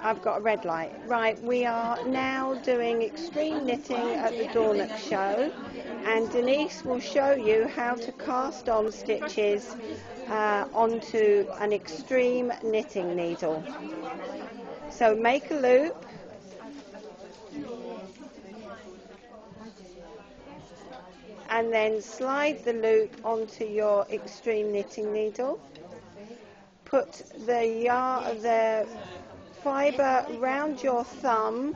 I've got a red light. Right, we are now doing extreme knitting at the Dornoch show, and Denise will show you how to cast on stitches onto an extreme knitting needle. So make a loop, and then slide the loop onto your extreme knitting needle. Put the fibre round your thumb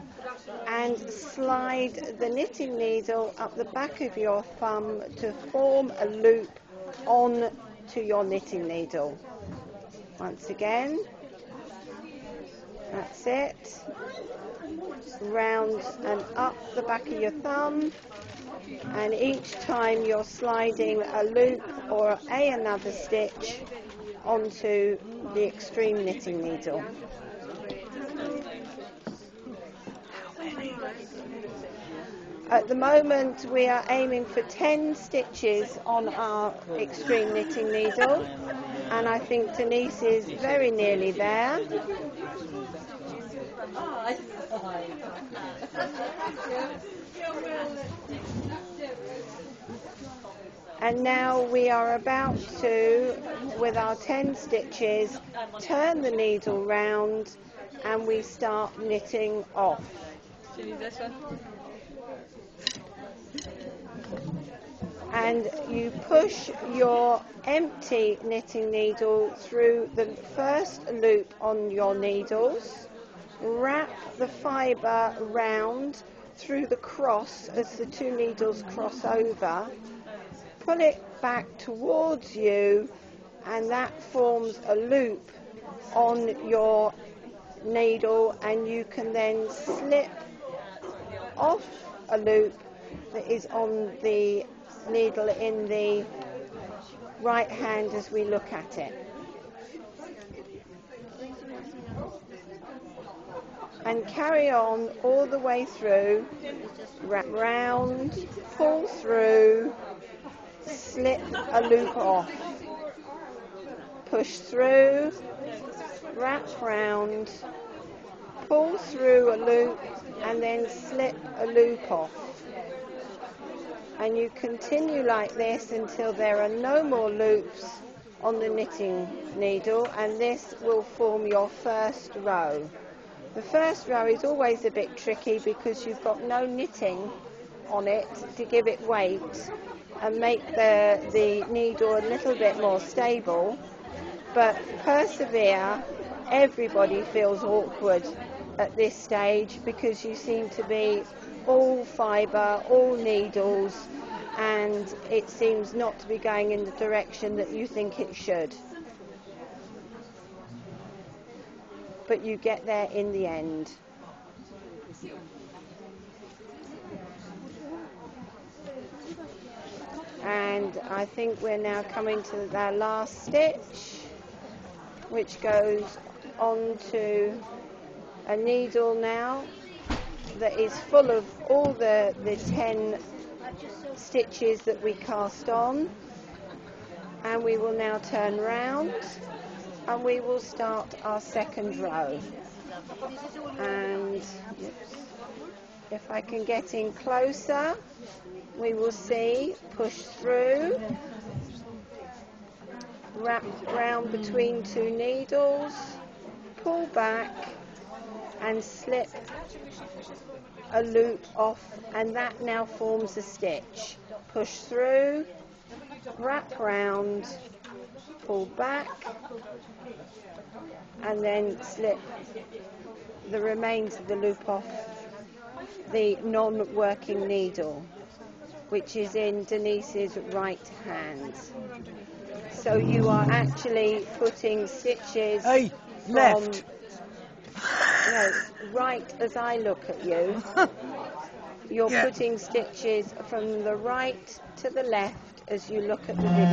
and slide the knitting needle up the back of your thumb to form a loop on to your knitting needle. Once again, that's it. Round and up the back of your thumb, and each time you're sliding a loop or another stitch onto the extreme knitting needle. At the moment we are aiming for 10 stitches on our extreme knitting needle, and I think Denise is very nearly there. And now we are about to, with our 10 stitches, turn the needle round and we start knitting off. And you push your empty knitting needle through the first loop on your needles, wrap the fibre round through the cross as the two needles cross over, pull it back towards you, and that forms a loop on your needle, and you can then slip off a loop that is on the needle in the right hand as we look at it. And carry on all the way through, wrap round, pull through, slip a loop off, push through, wrap round, pull through a loop, and then slip a loop off. And you continue like this until there are no more loops on the knitting needle, and this will form your first row. The first row is always a bit tricky because you've got no knitting on it to give it weight and make the needle a little bit more stable, but persevere. Everybody feels awkward at this stage because you seem to be all fibre, all needles, and it seems not to be going in the direction that you think it should. But you get there in the end. And I think we're now coming to our last stitch, which goes onto a needle now that is full of all the 10 stitches that we cast on, and we will now turn round and we will start our second row. And if I can get in closer, we will see, push through, wrap round between two needles, pull back and slip a loop off, and that now forms a stitch. Push through, wrap round, pull back, and then slip the remains of the loop off the non-working needle, which is in Denise's right hand. So you are actually putting stitches left. No, right as I look at you. You're putting stitches from the right to the left as you look at the video.